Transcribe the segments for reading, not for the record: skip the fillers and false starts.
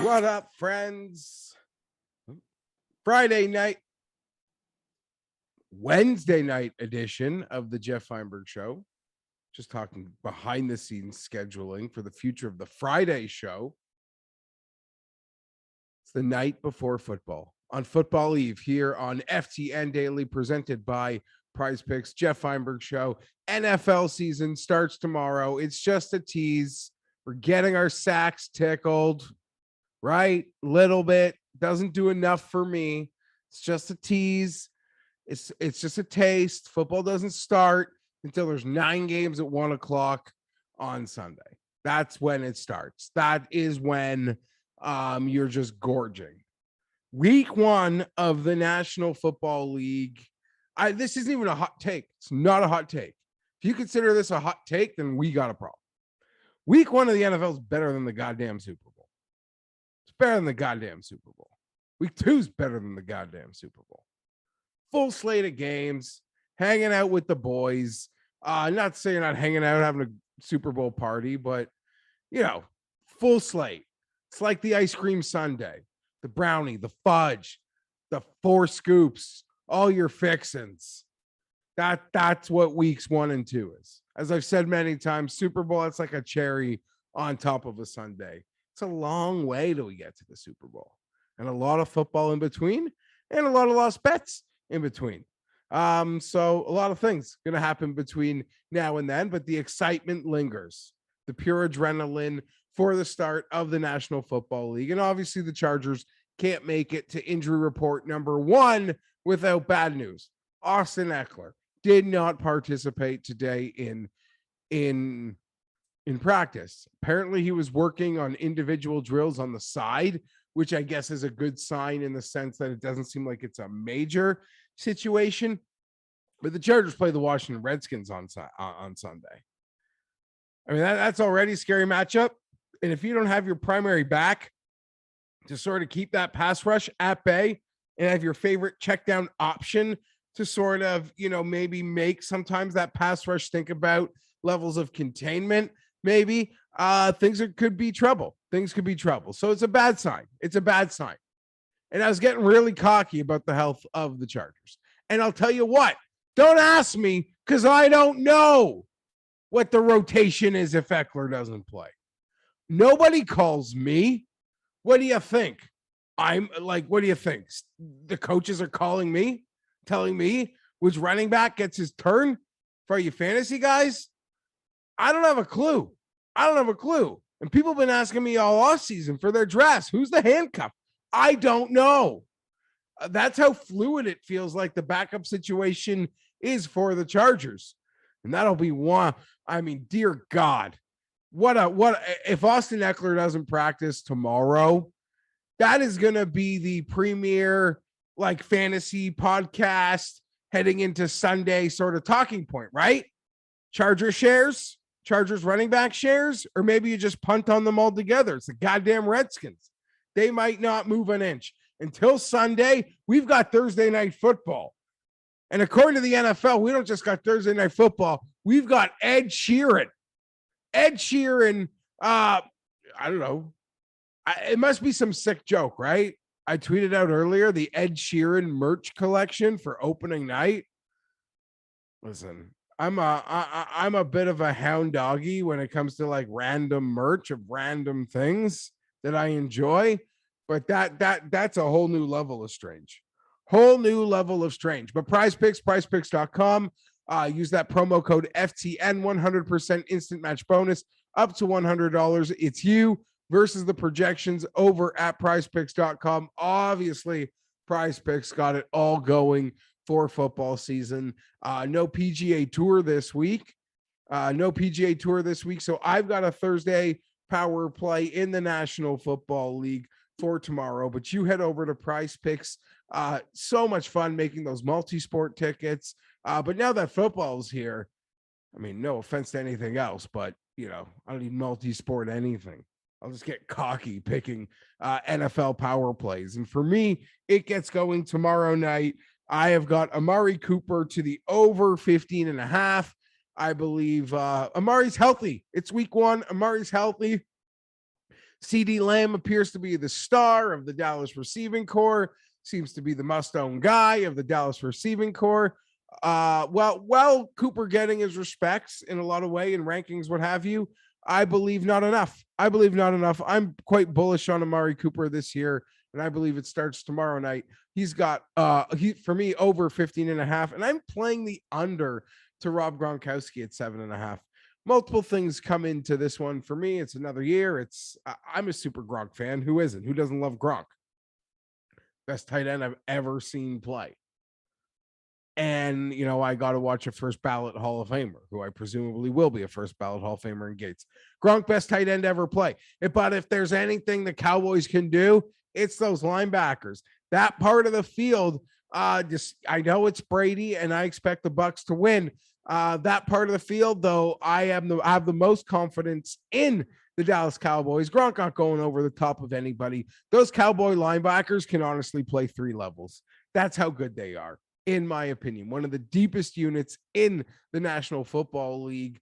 What up, friends? Friday night, Wednesday night edition of the Geoff Fienberg Show. Just talking behind the scenes scheduling for the future of the Friday show. It's the night before football. On football eve here on FTN Daily, presented by PrizePicks, Geoff Fienberg Show. NFL season starts tomorrow. It's just a tease. We're getting our sacks tickled, right? Little bit. Doesn't do enough for me. It's just a tease. It's just a taste. Football doesn't start until there's 9 games at 1 o'clock on Sunday. That's when it starts. That is when you're just gorging. Week 1 of the National Football League. This isn't even a hot take. It's not a hot take. If you consider this a hot take, then we got a problem. Week 1 of the NFL is better than the goddamn Super Bowl. It's better than the goddamn Super Bowl. Week 2 is better than the goddamn Super Bowl. Full slate of games, hanging out with the boys. Not saying not hanging out, having a Super Bowl party, but, full slate. It's like the ice cream sundae, the brownie, the fudge, the 4 scoops, all your fixins. That's what weeks 1 and 2 is. As I've said many times, Super Bowl, it's like a cherry on top of a sundae. It's a long way till we get to the Super Bowl, and a lot of football in between, and a lot of lost bets in between. So a lot of things going to happen between now and then, but the excitement lingers, the pure adrenaline for the start of the National Football League. And obviously the Chargers can't make it to injury report number 1 without bad news. Austin Eckler did not participate today in practice. Apparently he was working on individual drills on the side, which I guess is a good sign in the sense that it doesn't seem like it's a major situation. But the Chargers play the Washington Redskins on Sunday. I mean, that's already a scary matchup. And if you don't have your primary back to sort of keep that pass rush at bay and have your favorite check down option to sort of, maybe make sometimes that pass rush think about levels of containment, maybe could be trouble. Things could be trouble. So it's a bad sign. It's a bad sign. And I was getting really cocky about the health of the Chargers. And I'll tell you what, don't ask me because I don't know what the rotation is if Eckler doesn't play. Nobody calls me. What do you think? What do you think? The coaches are calling me, telling me which running back gets his turn for you fantasy guys? I don't have a clue. And people have been asking me all offseason for their drafts. Who's the handcuff? I don't know. That's how fluid it feels like the backup situation is for the Chargers. And that'll be one. I mean, dear God, what if Austin Eckler doesn't practice tomorrow, that is going to be the premier fantasy podcast heading into Sunday sort of talking point, right? Chargers running back shares, or maybe you just punt on them all together. It's the goddamn Redskins. They might not move an inch. Until Sunday, we've got Thursday night football. And according to the NFL, we don't just got Thursday night football. We've got Ed Sheeran. I don't know. It must be some sick joke, right? I tweeted out earlier the Ed Sheeran merch collection for opening night. Listen, I'm a bit of a hound doggy when it comes to random merch of random things that I enjoy, but that's a whole new level of strange. But PrizePicks, PrizePicks.com. Use that promo code FTN, 100% instant match bonus up to $100. It's you versus the projections over at PrizePicks.com. Obviously, PrizePicks got it all going for football season. No PGA Tour this week. So I've got a Thursday power play in the National Football League for tomorrow. But you head over to PrizePicks. So much fun making those multi-sport tickets. But now that football's here, I mean, no offense to anything else, but, I don't need multi-sport anything. I'll just get cocky picking NFL power plays. And for me, it gets going tomorrow night I have got Amari Cooper to the over 15.5. I believe Amari's healthy. It's week one. Amari's healthy. CD Lamb appears to be the star of the Dallas receiving corps, seems to be the must-own guy of the Dallas receiving corps. Well, Cooper getting his respects in a lot of way in rankings, what have you, I believe not enough. I'm quite bullish on Amari Cooper this year, and I believe it starts tomorrow night. He's got, for me, over 15.5, and I'm playing the under to Rob Gronkowski at 7.5. Multiple things come into this one for me. It's another year. I'm a super Gronk fan. Who isn't? Who doesn't love Gronk? Best tight end I've ever seen play. And, I got to watch a first ballot Hall of Famer, who I presumably will be a first ballot Hall of Famer in Gates. Gronk, best tight end ever play. But if there's anything the Cowboys can do, it's those linebackers. That part of the field, I know it's Brady, and I expect the Bucs to win. That part of the field, though, I have the most confidence in the Dallas Cowboys. Gronk not going over the top of anybody. Those Cowboy linebackers can honestly play three levels. That's how good they are, in my opinion. One of the deepest units in the National Football League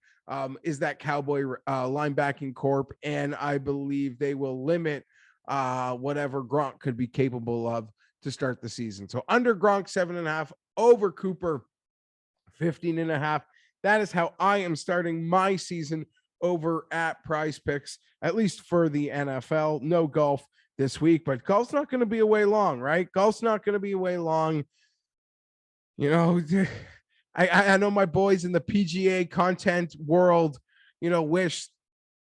is that Cowboy linebacking corp, and I believe they will limit whatever Gronk could be capable of to start the season. So under Gronk, 7.5, over Cooper, 15.5. That is how I am starting my season over at PrizePicks, at least for the NFL. No golf this week, but golf's not going to be away long, right? Golf's not going to be away long. I know my boys in the PGA content world, wish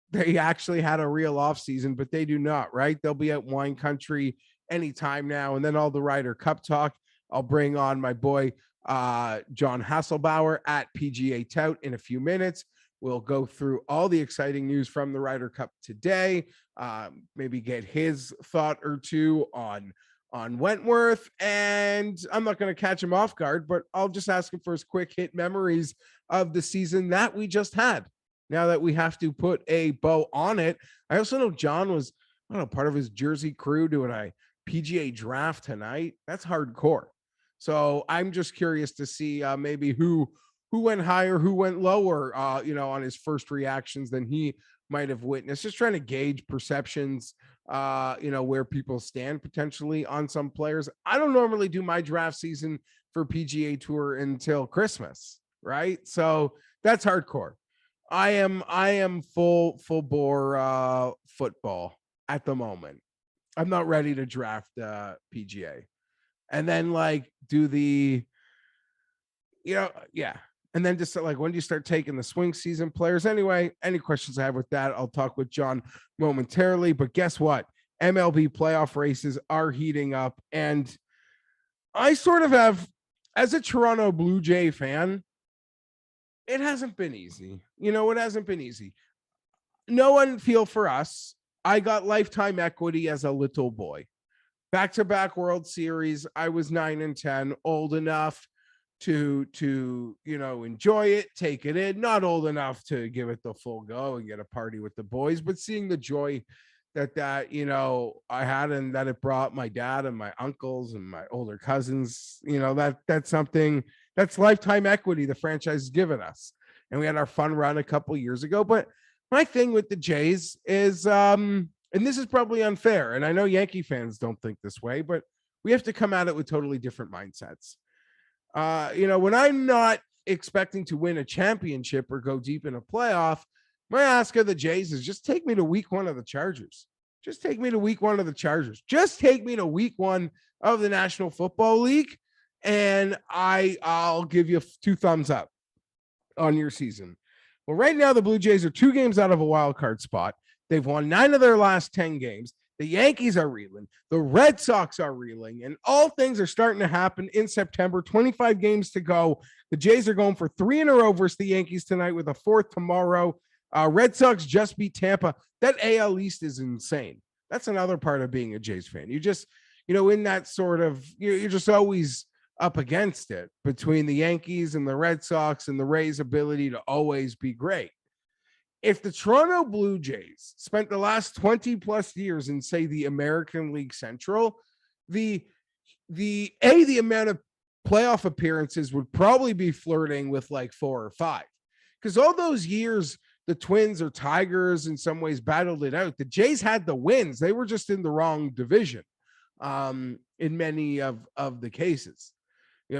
they actually had a real off season, but they do not, right? They'll be at wine country anytime now. And then all the Ryder Cup talk, I'll bring on my boy, John Hasselbauer at PGA Tout in a few minutes. We'll go through all the exciting news from the Ryder Cup today, maybe get his thought or two on Wentworth, and I'm not going to catch him off guard, but I'll just ask him for his quick hit memories of the season that we just had. Now that we have to put a bow on it, I also know John was, part of his Jersey crew doing a PGA draft tonight. That's hardcore. So I'm just curious to see maybe who went higher, who went lower, on his first reactions than he might have witnessed. Just trying to gauge perceptions, where people stand potentially on some players. I don't normally do my draft season for PGA Tour until Christmas, right? So that's hardcore. I am full bore football at the moment. I'm not ready to draft PGA. And then do the, yeah. And then just when do you start taking the swing season players? Anyway, any questions I have with that, I'll talk with John momentarily. But guess what? MLB playoff races are heating up. And I sort of have, as a Toronto Blue Jay fan, it hasn't been easy. It hasn't been easy. No one feel for us. I got lifetime equity as a little boy. Back-to-back World Series. I was 9 and 10, old enough to enjoy it, take it in, not old enough to give it the full go and get a party with the boys, but seeing the joy that I had and that it brought my dad and my uncles and my older cousins, that's something that's lifetime equity the franchise has given us. And we had our fun run a couple years ago. But my thing with the Jays is, and this is probably unfair, and I know Yankee fans don't think this way, but we have to come at it with totally different mindsets. When I'm not expecting to win a championship or go deep in a playoff, my ask of the Jays is just take me to week one of the Chargers. Just take me to week one of the Chargers. Just take me to week one of the National Football League, and I'll give you 2 thumbs up on your season. Well, right now, the Blue Jays are 2 games out of a wild card spot. They've won 9 of their last 10 games. The Yankees are reeling. The Red Sox are reeling. And all things are starting to happen in September. 25 games to go. The Jays are going for 3 in a row versus the Yankees tonight with a 4th tomorrow. Red Sox just beat Tampa. That AL East is insane. That's another part of being a Jays fan. You just, in that sort of, you're just always up against it between the Yankees and the Red Sox and the Rays' ability to always be great. If the Toronto Blue Jays spent the last 20 plus years in, say, the American League Central, the amount of playoff appearances would probably be flirting with like 4 or 5. Because all those years, the Twins or Tigers in some ways battled it out. The Jays had the wins. They were just in the wrong division in many of the cases.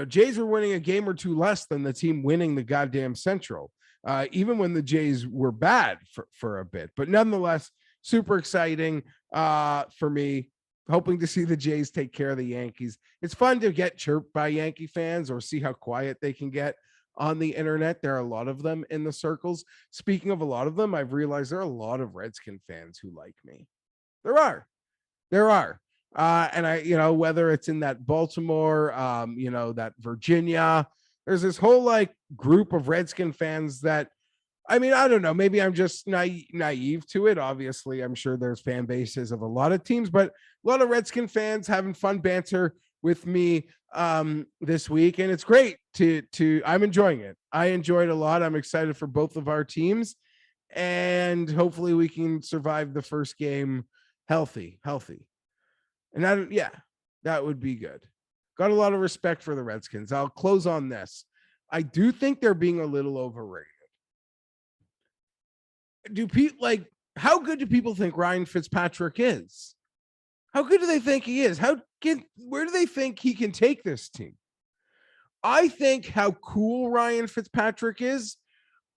Jays were winning a game or two less than the team winning the goddamn Central, even when the Jays were bad for a bit. But nonetheless, super exciting for me. Hoping to see the Jays take care of the Yankees. It's fun to get chirped by Yankee fans or see how quiet they can get on the internet. There are a lot of them in the circles. Speaking of a lot of them, I've realized there are a lot of Redskin fans who like me. There are. And I, whether it's in that Baltimore, that Virginia, there's this whole like group of Redskin fans that, I mean, I don't know. Maybe I'm just naive to it. Obviously, I'm sure there's fan bases of a lot of teams, but a lot of Redskin fans having fun banter with me this week. And it's great I'm enjoying it. I enjoyed a lot. I'm excited for both of our teams. And hopefully we can survive the first game healthy. And that would be good. Got a lot of respect for the Redskins. I'll close on this. I do think they're being a little overrated. How good do people think Ryan Fitzpatrick is? How good do they think he is? Where do they think he can take this team? I think how cool Ryan Fitzpatrick is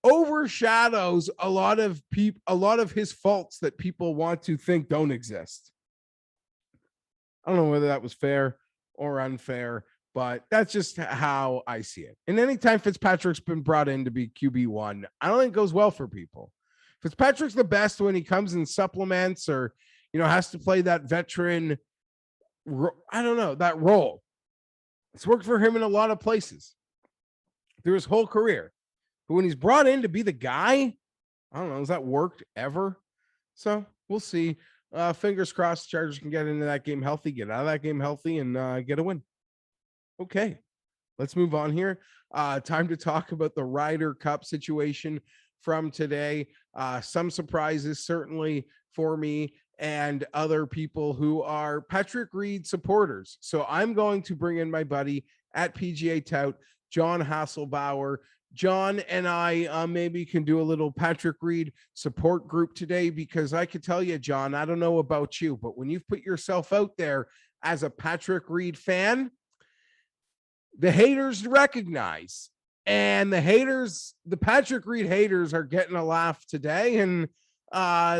overshadows a lot of his faults that people want to think don't exist. I don't know whether that was fair or unfair, but that's just how I see it. And anytime Fitzpatrick's been brought in to be QB1, I don't think it goes well for people. Fitzpatrick's the best when he comes in supplements or, has to play that veteran, that role. It's worked for him in a lot of places through his whole career. But when he's brought in to be the guy, I don't know, has that worked ever? So we'll see. Fingers crossed Chargers can get into that game healthy, get out of that game healthy, and get a win. Okay, let's move on here. Time to talk about the Ryder Cup situation from today. Some surprises, certainly for me and other people who are Patrick Reed supporters. So I'm going to bring in my buddy at PGA Tout, John Hasselbauer. John and I maybe can do a little Patrick Reed support group today, because I could tell you, John, I don't know about you, but when you've put yourself out there as a Patrick Reed fan, the haters recognize. And the Patrick Reed haters are getting a laugh today, and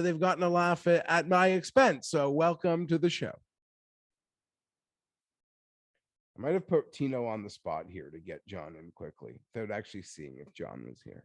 they've gotten a laugh at my expense. So welcome to the show. I might have put Tino on the spot here to get John in quickly without actually seeing if John was here.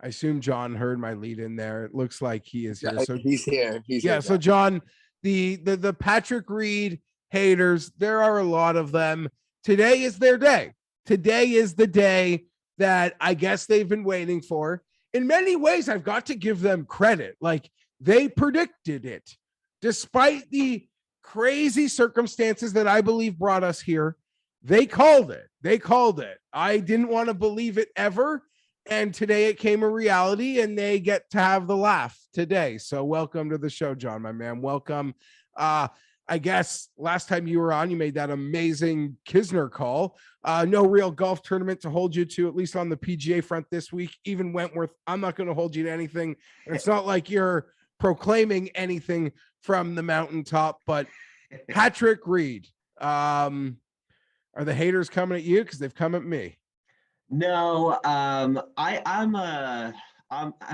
I assume John heard my lead in there. It looks like he is here. So he's here. So John, the Patrick Reed haters, there are a lot of them. Today is their day. Today is the day that I guess they've been waiting for. In many ways, I've got to give them credit. Like, they predicted it. Despite the crazy circumstances that I believe brought us here, they called it. I didn't want to believe it ever. And today it came a reality, and they get to have the laugh today. So welcome to the show, John, my man. Welcome. I guess last time you were on, you made that amazing Kisner call. No real golf tournament to hold you to, at least on the PGA front this week. Even Wentworth, I'm not going to hold you to anything. And it's not like you're proclaiming anything from the mountaintop, but Patrick Reed, are the haters coming at you? Because they've come at me. No, I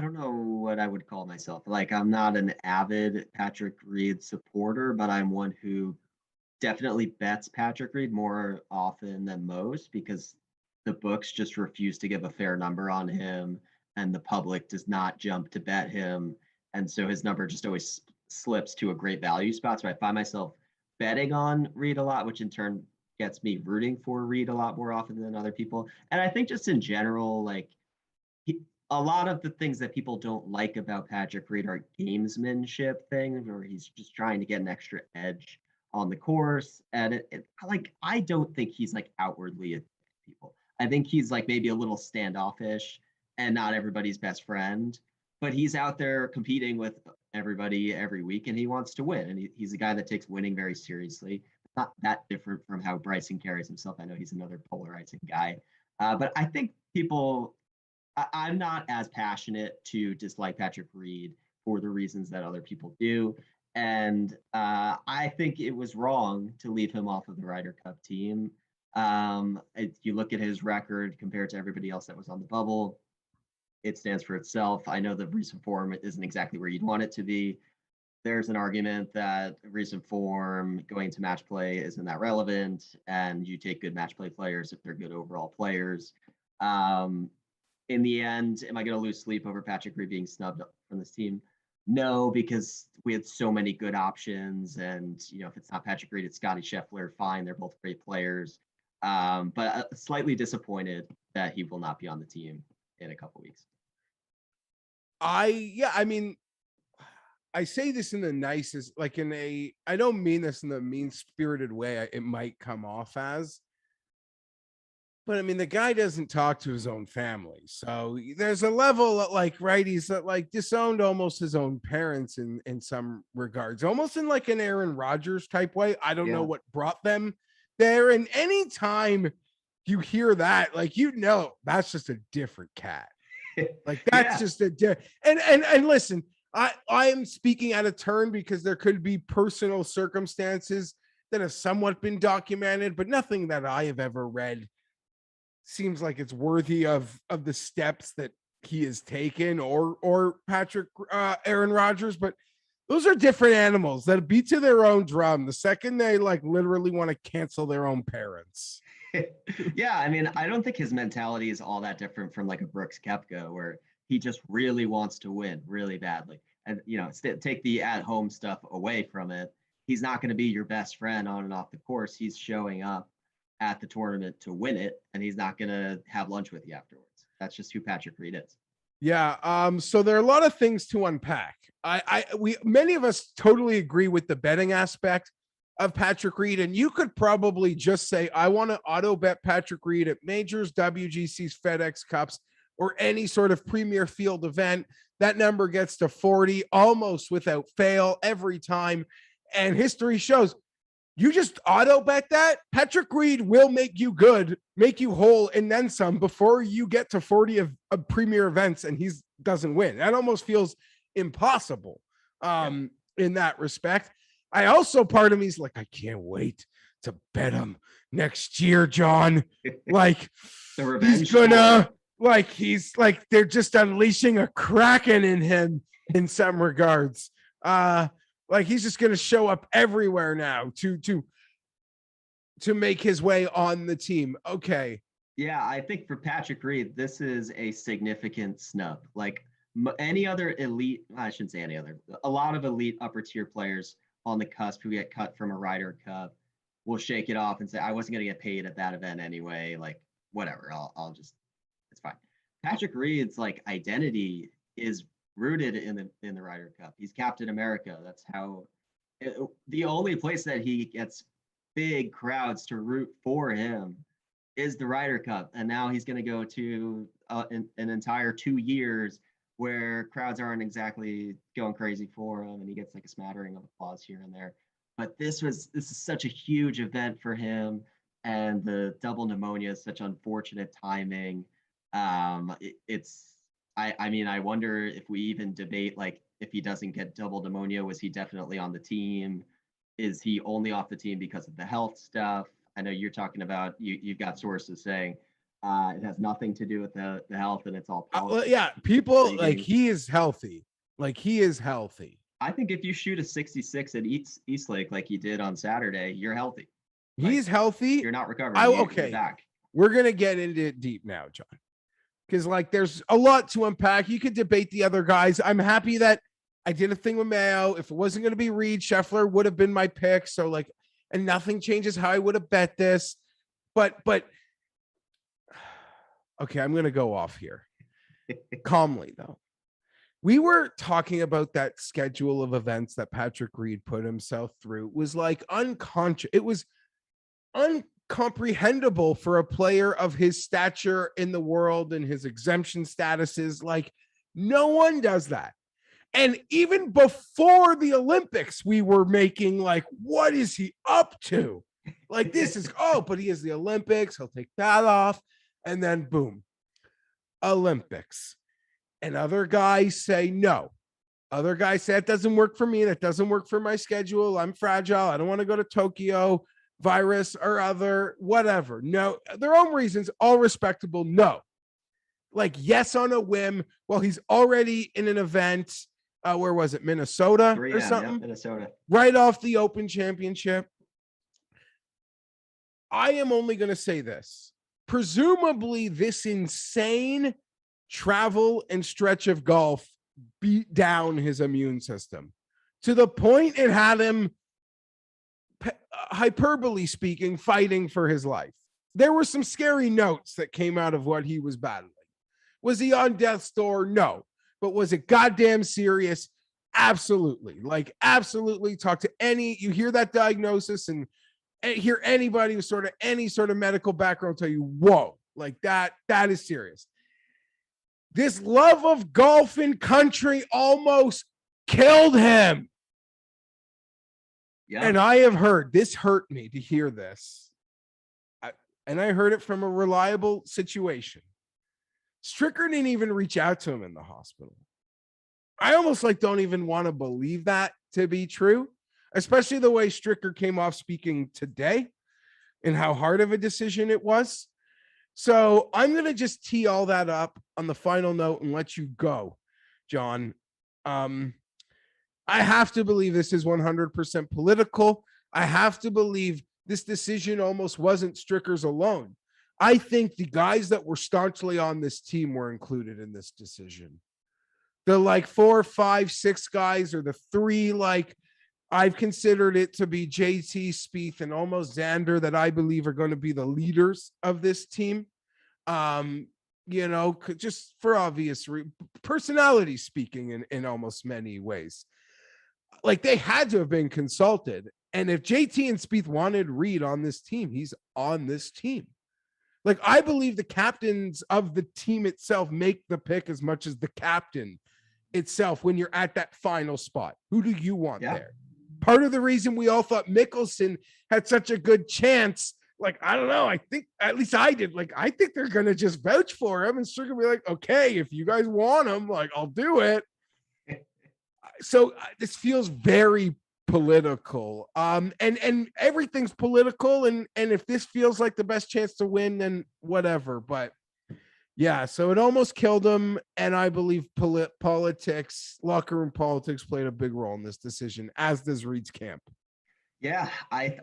don't know what I would call myself. Like, I'm not an avid Patrick Reed supporter, but I'm one who definitely bets Patrick Reed more often than most, because the books just refuse to give a fair number on him, and the public does not jump to bet him. And so his number just always slips to a great value spot. So I find myself betting on Reed a lot, which in turn gets me rooting for Reed a lot more often than other people. And I think just in general, like, a lot of the things that people don't like about Patrick Reed are gamesmanship things, where he's just trying to get an extra edge on the course. And I don't think he's like outwardly a people. I think he's like maybe a little standoffish and not everybody's best friend, but he's out there competing with everybody every week, and he wants to win. And he's a guy that takes winning very seriously. not that different from how Bryson carries himself. I know he's another polarizing guy, but I think I'm not as passionate to dislike Patrick Reed for the reasons that other people do. And I think it was wrong to leave him off of the Ryder Cup team. If you look at his record compared to everybody else that was on the bubble, it stands for itself. I know the recent form isn't exactly where you'd want it to be. There's an argument that recent form going to match play isn't that relevant, and you take good match play players if they're good overall players. In the end, am I going to lose sleep over Patrick Reed being snubbed from this team? No, because we had so many good options, and if it's not Patrick Reed, it's Scotty Scheffler. Fine, they're both great players, but slightly disappointed that he will not be on the team in a couple weeks. I mean, I say this in the nicest, like I don't mean this in the mean-spirited way it might come off as, but I mean, the guy doesn't talk to his own family. So there's a level of right, he's like disowned almost his own parents in some regards, almost in like an Aaron Rodgers type way. I don't know what brought them there. And anytime you hear that, that's just a different cat. Like that's just and listen, I am speaking out of turn because there could be personal circumstances that have somewhat been documented, but nothing that I have ever read seems like it's worthy of the steps that he has taken or Patrick Aaron Rodgers. But those are different animals that beat to their own drum the second they literally want to cancel their own parents. Yeah, I mean, I don't think his mentality is all that different from like a Brooks Koepka, where he just really wants to win really badly. And, take the at-home stuff away from it. He's not going to be your best friend on and off the course. He's showing up at the tournament to win it, and he's not going to have lunch with you afterwards. That's just who Patrick Reed is. Yeah. So there are a lot of things to unpack. Many of us totally agree with the betting aspect of Patrick Reed, and you could probably just say, I want to auto bet Patrick Reed at majors, WGCs, FedEx Cups, or any sort of premier field event. That number gets to 40 almost without fail every time. And history shows you just auto bet that Patrick Reed will make you good, make you whole, and then some before you get to 40 of premier events and he doesn't win. That almost feels impossible in that respect. I also, part of me is like, I can't wait to bet him next year, John. He's gonna, they're just unleashing a Kraken in him in some regards. He's just gonna show up everywhere now to make his way on the team. Okay. Yeah, I think for Patrick Reed, this is a significant snub. Like any other elite, I shouldn't say any other, a lot of elite upper tier players on the cusp who get cut from a Ryder Cup will shake it off and say, I wasn't going to get paid at that event anyway. Like, whatever, I'll just, it's fine. Patrick Reed's identity is rooted in the Ryder Cup. He's Captain America. That's how the only place that he gets big crowds to root for him is the Ryder Cup. And now he's going to go to an entire 2 years where crowds aren't exactly going crazy for him, and he gets a smattering of applause here and there. But this is such a huge event for him, and the double pneumonia is such unfortunate timing. I wonder if we even debate if he doesn't get double pneumonia, was he definitely on the team? Is he only off the team because of the health stuff? I know you're talking about you've got sources saying it has nothing to do with the health, and it's all people he is healthy. He is healthy. I think if you shoot a 66 at Eastlake like he did on Saturday, you're healthy. He's healthy. You're not recovering. Okay. Back. We're gonna get into it deep now, John, because there's a lot to unpack. You could debate the other guys. I'm happy that I did a thing with Mayo. If it wasn't going to be Reed, Scheffler would have been my pick. So and nothing changes how I would have bet this. But okay, I'm going to go off here calmly though. We were talking about that schedule of events that Patrick Reed put himself through. It was unconscious. It was uncomprehendable for a player of his stature in the world and his exemption statuses. No one does that. And even before the Olympics, we were making like, what is he up to? Like, this is, but he has the Olympics. He'll take that off. And then boom, Olympics. And other guys say, no. Other guys say, it doesn't work for me. That doesn't work for my schedule. I'm fragile. I don't want to go to Tokyo, virus or other, whatever. No, their own reasons, all respectable. No. Like, yes, on a whim. Well, he's already in an event. Where was it? Minnesota or something? Yeah, Minnesota. Right off the Open Championship. I am only going to say this. Presumably, this insane travel and stretch of golf beat down his immune system to the point it had him, hyperbole speaking, fighting for his life. There were some scary notes that came out of what he was battling. Was he on death's door? No. But was it goddamn serious? Absolutely. Like, absolutely. Talk to you hear that diagnosis and hear anybody with any sort of medical background tell you, whoa, like that is serious. This love of golf in country almost killed him. Yeah. And I have heard, this hurt me to hear this. And I heard it from a reliable situation. Stricker didn't even reach out to him in the hospital. I almost don't even want to believe that to be true, especially the way Stricker came off speaking today and how hard of a decision it was. So I'm going to just tee all that up on the final note and let you go, John. I have to believe this is 100% political. I have to believe this decision almost wasn't Stricker's alone. I think the guys that were staunchly on this team were included in this decision. The 4, 5, 6 guys, or the 3, I've considered it to be JT, Spieth, and almost Xander, that I believe are going to be the leaders of this team. Just for obvious personality speaking in almost many ways. They had to have been consulted. And if JT and Spieth wanted Reed on this team, he's on this team. I believe the captains of the team itself make the pick as much as the captain itself when you're at that final spot. Who do you want there? Part of the reason we all thought Mickelson had such a good chance, I don't know, I think, at least I did, I think they're going to just vouch for him and Stricker will be like, okay, if you guys want him, I'll do it. So this feels very political. And everything's political. And if this feels like the best chance to win, then whatever. But yeah, so it almost killed him. And I believe politics, locker room politics, played a big role in this decision, as does Reed's camp. Yeah,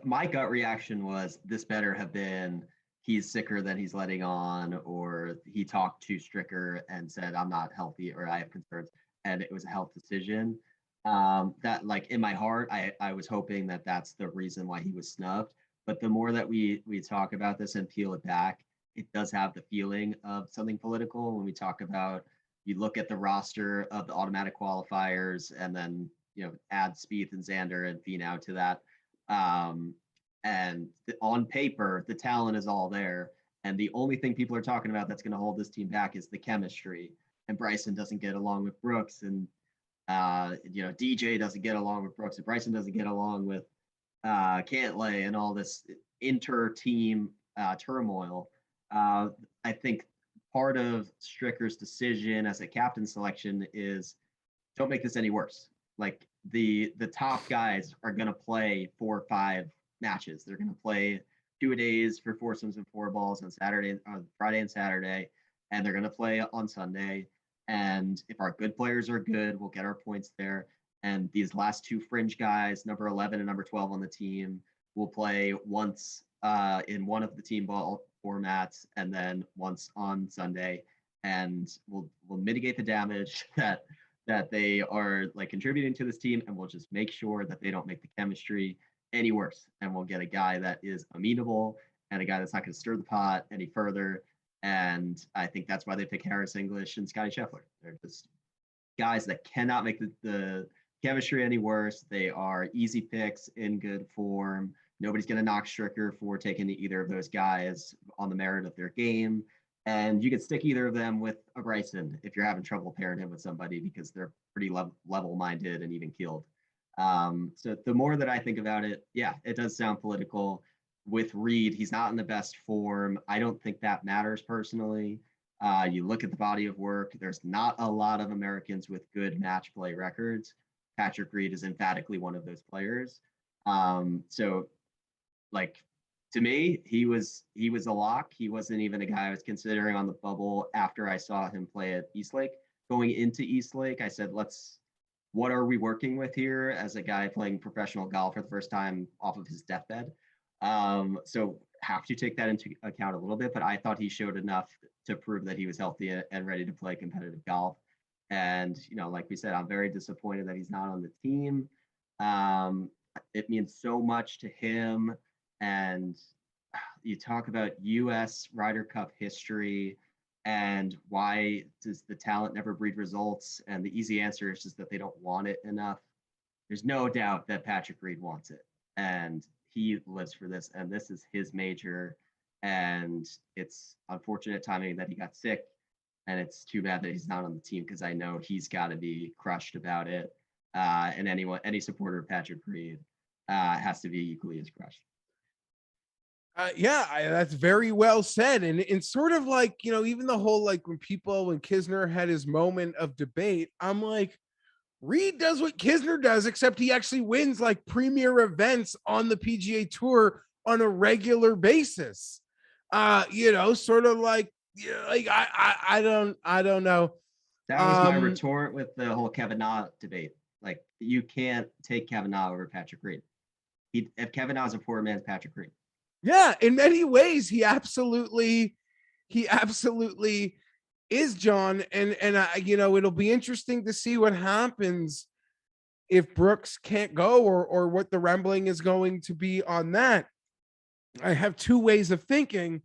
my gut reaction was this better have been he's sicker than he's letting on, or he talked to Stricker and said, I'm not healthy or I have concerns. And it was a health decision. That in my heart, I was hoping that that's the reason why he was snubbed. But the more that we talk about this and peel it back, it does have the feeling of something political. When we talk about, you look at the roster of the automatic qualifiers and then, add Spieth and Xander and Finau to that. On paper, the talent is all there. And the only thing people are talking about that's going to hold this team back is the chemistry. And Bryson doesn't get along with Brooks, and DJ doesn't get along with Brooks, and Bryson doesn't get along with Cantlay, and all this inter-team turmoil. I think part of Stricker's decision as a captain selection is, don't make this any worse. The top guys are going to play 4 or 5 matches. They're going to play 2-a-days for foursomes and 4 balls on Friday and Saturday, and they're going to play on Sunday. And if our good players are good, we'll get our points there. And these last 2 fringe guys, number 11 and number 12 on the team, will play once in one of the team ball formats, and then once on Sunday. And we'll mitigate the damage that they are contributing to this team, and we'll just make sure that they don't make the chemistry any worse. And we'll get a guy that is amenable and a guy that's not going to stir the pot any further. And I think that's why they pick Harris English and Scotty Scheffler. They're just guys that cannot make the chemistry any worse. They are easy picks in good form. Nobody's going to knock Stricker for taking either of those guys on the merit of their game. And you could stick either of them with a Bryson if you're having trouble pairing him with somebody because they're pretty level-minded and even keeled. So the more that I think about it, yeah, it does sound political. With Reed, he's not in the best form. I don't think that matters personally. You look at the body of work, there's not a lot of Americans with good match play records. Patrick Reed is emphatically one of those players. So like to me, he was a lock. He wasn't even a guy I was considering on the bubble after I saw him play at Eastlake. Going into Eastlake, I said, what are we working with here as a guy playing professional golf for the first time off of his deathbed? So have to take that into account a little bit, but I thought he showed enough to prove that he was healthy and ready to play competitive golf. And, like we said, I'm very disappointed that he's not on the team. It means so much to him. And you talk about U.S. Ryder Cup history and why does the talent never breed results? And the easy answer is just that they don't want it enough. There's no doubt that Patrick Reed wants it. And he lives for this. And this is his major. And it's unfortunate timing that he got sick. And it's too bad that he's not on the team because I know he's got to be crushed about it. And any supporter of Patrick Reed has to be equally as crushed. That's very well said. And it's sort of like, even the whole, like when Kisner had his moment of debate, I'm like, Reed does what Kisner does, except he actually wins like premier events on the PGA Tour on a regular basis. Sort of like, I don't know. That was my retort with the whole Kevin Na debate. Like, you can't take Kevin Na over Patrick Reed. If Kevin Na is a poor man's Patrick Reed. Yeah, in many ways, he absolutely is, John. And it'll be interesting to see what happens if Brooks can't go or what the rambling is going to be on that. I have two ways of thinking.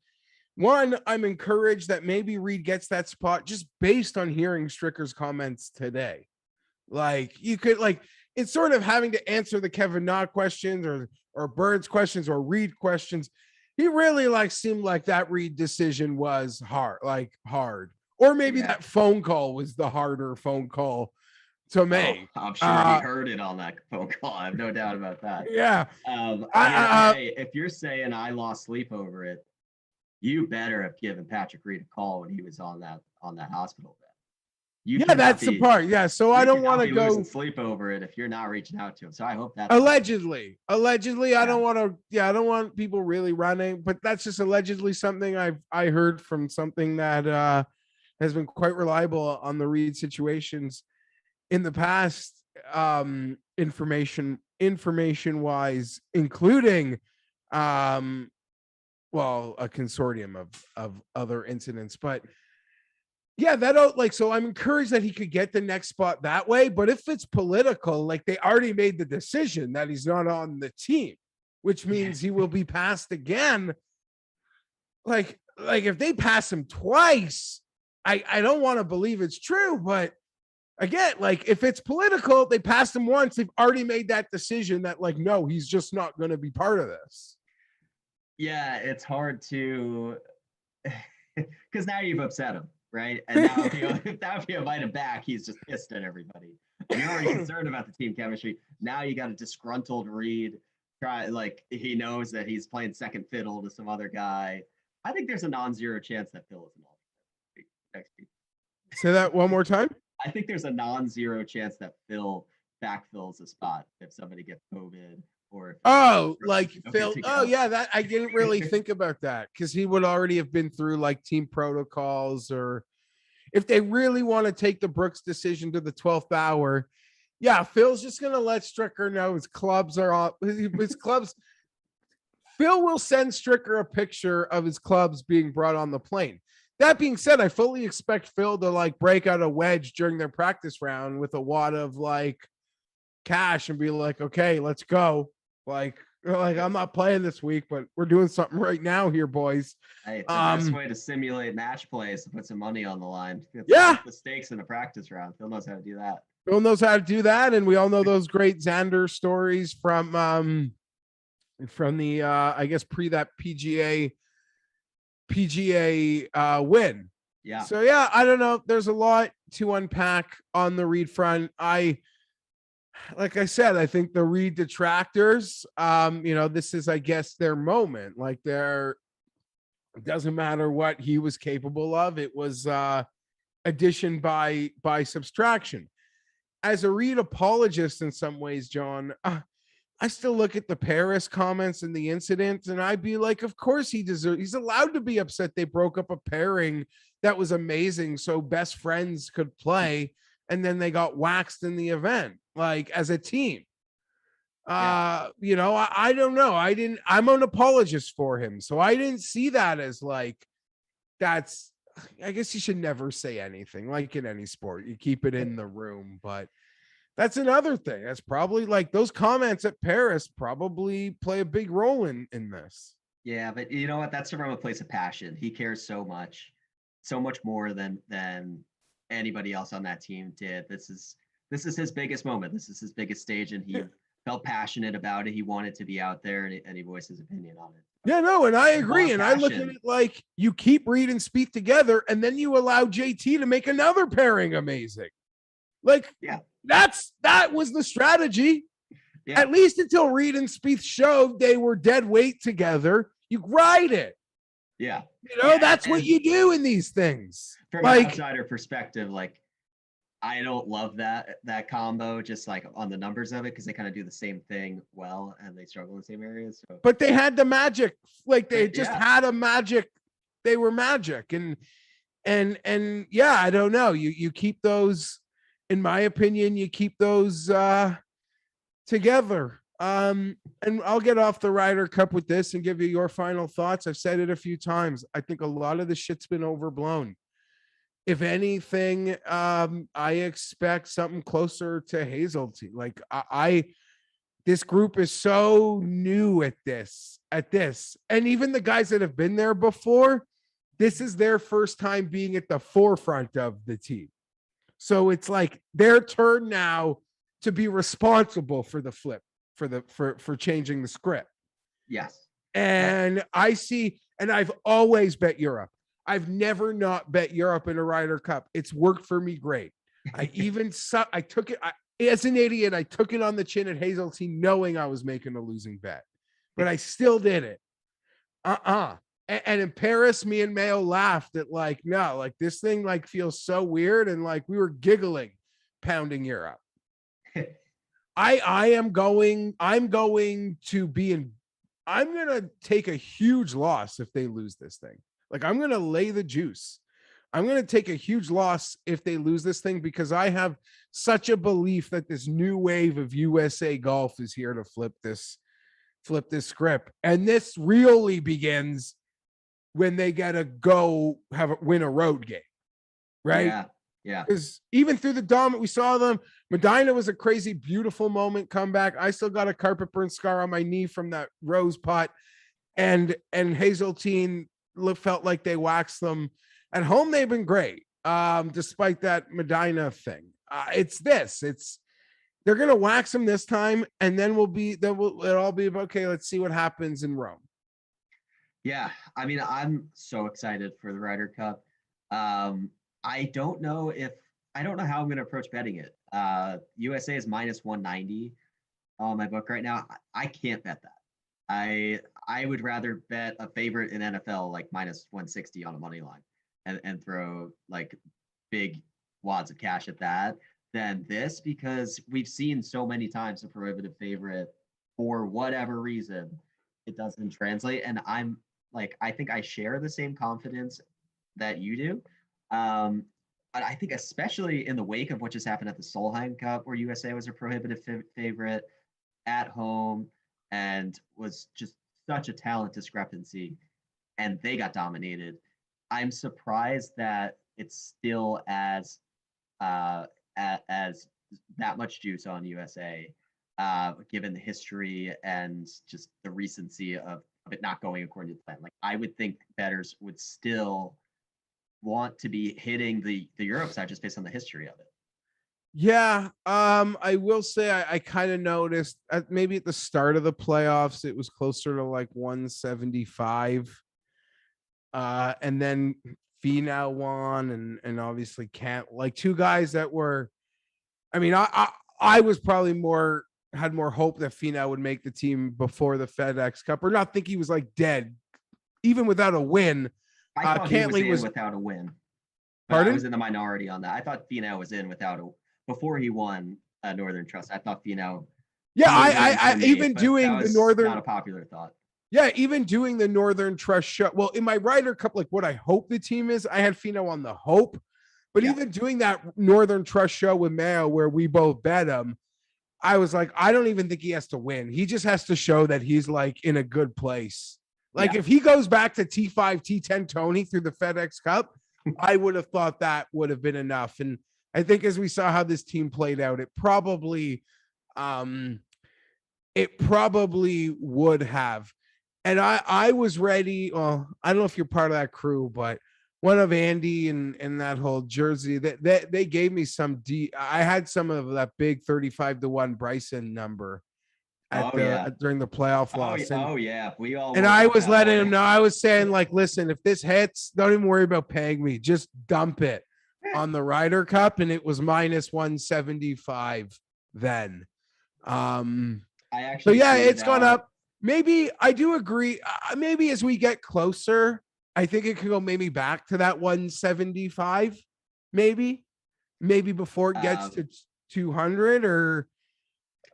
One, I'm encouraged that maybe Reed gets that spot just based on hearing Stricker's comments today. Like, you could, like, it's sort of having to answer the Kevin Na questions or Bird's questions or Reed questions. He really seemed like that Reed decision was hard. Or maybe that phone call was the harder phone call to make. Oh, I'm sure he heard it on that phone call. I have no doubt about that. Yeah. If you're saying I lost sleep over it, you better have given Patrick Reed a call when he was on that hospital bed. That's the part. Yeah. So I don't want to go losing sleep over it if you're not reaching out to him. So I hope that allegedly, yeah. I don't want people really running, but that's just allegedly something I heard from something that has been quite reliable on the Reed situations in the past, information wise, including a consortium of other incidents. But yeah, so I'm encouraged that he could get the next spot that way. But if it's political, like, they already made the decision that he's not on the team, which means he will be passed again. Like if they pass him twice, I don't want to believe it's true, but again, like, if it's political, they passed him once, they've already made that decision that, like, no, he's just not going to be part of this. Yeah, it's hard to, because now you've upset him, right? And now if you invite him back, he's just pissed at everybody. And you're already concerned about the team chemistry. Now you got a disgruntled Reed. He knows that he's playing second fiddle to some other guy. I think there's a non-zero chance that Phil is involved next week. Say that one more time. I think there's a non-zero chance that Phil backfills a spot if somebody gets COVID or Phil. Oh yeah, that I didn't really think about that, because he would already have been through like team protocols, or if they really want to take the Brooks decision to the 12th hour. Yeah, Phil's just gonna let Stricker know his clubs are off. His clubs. Phil will send Stricker a picture of his clubs being brought on the plane. That being said, I fully expect Phil to break out a wedge during their practice round with a wad of cash and be like, okay, let's go. I'm not playing this week, but we're doing something right now here, boys. Hey, it's the best way to simulate match plays, to put some money on the line. Yeah. The stakes in a practice round. Phil knows how to do that. Phil knows how to do that. And we all know those great Xander stories from the, I guess, pre that PGA PGA win. Yeah. So yeah, I don't know. There's a lot to unpack on the Reed front. Like I said, I think the Reed detractors, this is, I guess, their moment. Like it doesn't matter what he was capable of. It was addition by subtraction. As a Reed apologist in some ways, John, I still look at the Paris comments and the incident, and I'd be like, of course he's allowed to be upset they broke up a pairing that was amazing so best friends could play, and then they got waxed in the event, like as a team. I don't know. I'm an apologist for him. So I didn't see that as like, I guess you should never say anything like in any sport. You keep it in the room, but that's another thing. That's probably like those comments at Paris probably play a big role in this. Yeah, but you know what? That's from a place of passion. He cares so much more than anybody else on that team did. This is his biggest moment. This is his biggest stage, and he felt passionate about it. He wanted to be out there, and he voiced his opinion on it. Yeah, no, and I agree. And I look at it like you keep Reed and Spieth together, and then you allow JT to make another pairing amazing. Like, yeah. That was the strategy. Yeah. At least until Reed and Spieth showed they were dead weight together, you ride it. Yeah. That's what you do in these things. From an outsider perspective, like, I don't love that combo, just like on the numbers of it, because they kind of do the same thing well, and they struggle in the same areas. So. But they had the magic. Like, they just had a magic. They were magic. And yeah, I don't know. You keep those, in my opinion, you keep those together. And I'll get off the Ryder Cup with this and give you your final thoughts. I've said it a few times. I think a lot of the shit's been overblown. If anything, I expect something closer to Hazeltine. Like this group is so new at this, and even the guys that have been there before, this is their first time being at the forefront of the team. So it's like their turn now to be responsible for the flip, for changing the script. Yes. And I see, and I've always bet Europe. I've never not bet Europe in a Ryder Cup. It's worked for me great. I took it as an idiot. I took it on the chin at Hazeltine, knowing I was making a losing bet, but I still did it. And in Paris, me and Mayo laughed at like, no, like this thing like feels so weird, and like we were giggling, pounding Europe. I'm going to take a huge loss if they lose this thing. Like, I'm going to lay the juice. I'm going to take a huge loss if they lose this thing, because I have such a belief that this new wave of USA golf is here to flip this script. And this really begins when they got to win a road game. Right? Yeah. Because even through the dominant, we saw them. Medina was a crazy, beautiful moment comeback. I still got a carpet burn scar on my knee from that rose putt. And Hazeltine felt like they waxed them. At home, they've been great, despite that Medina thing. They're gonna wax them this time, and then it'll all be okay. Let's see what happens in Rome. Yeah, I mean, I'm so excited for the Ryder Cup. I don't know how I'm gonna approach betting it. USA is -190 on my book right now. I can't bet that. I would rather bet a favorite in NFL like -160 on a money line and throw like big wads of cash at that than this, because we've seen so many times a prohibitive favorite, for whatever reason, it doesn't translate. And I'm like, I think I share the same confidence that you do. But I think especially in the wake of what just happened at the Solheim Cup, where USA was a prohibitive favorite at home, and was just such a talent discrepancy, and they got dominated. I'm surprised that it's still as that much juice on USA, given the history and just the recency of it not going according to plan. Like, I would think bettors would still want to be hitting the Europe side just based on the history of it. Yeah, I will say I kind of noticed maybe at the start of the playoffs it was closer to like 175. And then Finau won, and obviously can't like two guys that were. I mean, I was probably had more hope that Finau would make the team before the FedEx Cup, or not think he was like dead, even without a win. I thought he was Cantley in without a win, but I pardon? was in the minority on that. I thought Finau was in before he won Northern Trust. I thought Finau. Yeah, he was in I for me, even but doing that the was Northern. not a popular thought. Yeah, even doing the Northern Trust show. Well, in my Ryder Cup, like what I hope the team is, I had Finau on the hope. But Yeah. even doing that Northern Trust show with Mayo where we both bet him, I was like, I don't even think he has to win. He just has to show that he's like in a good place. Like if he goes back to T5, T10 Tony through the FedEx Cup, I would have thought that would have been enough. And I think as we saw how this team played out, it probably would have. And I was ready. Well, I don't know if you're part of that crew, but one of Andy and that whole Jersey, that they gave me some I had some of that big 35-1 Bryson number during the playoff loss. We all. And I was letting him know. I was saying, like, listen, if this hits, don't even worry about paying me. Just dump it on the Ryder Cup, and it was minus 175 then. It's gone up. Maybe I do agree. Maybe as we get closer, I think it could go maybe back to that 175. Maybe before it gets to 200, or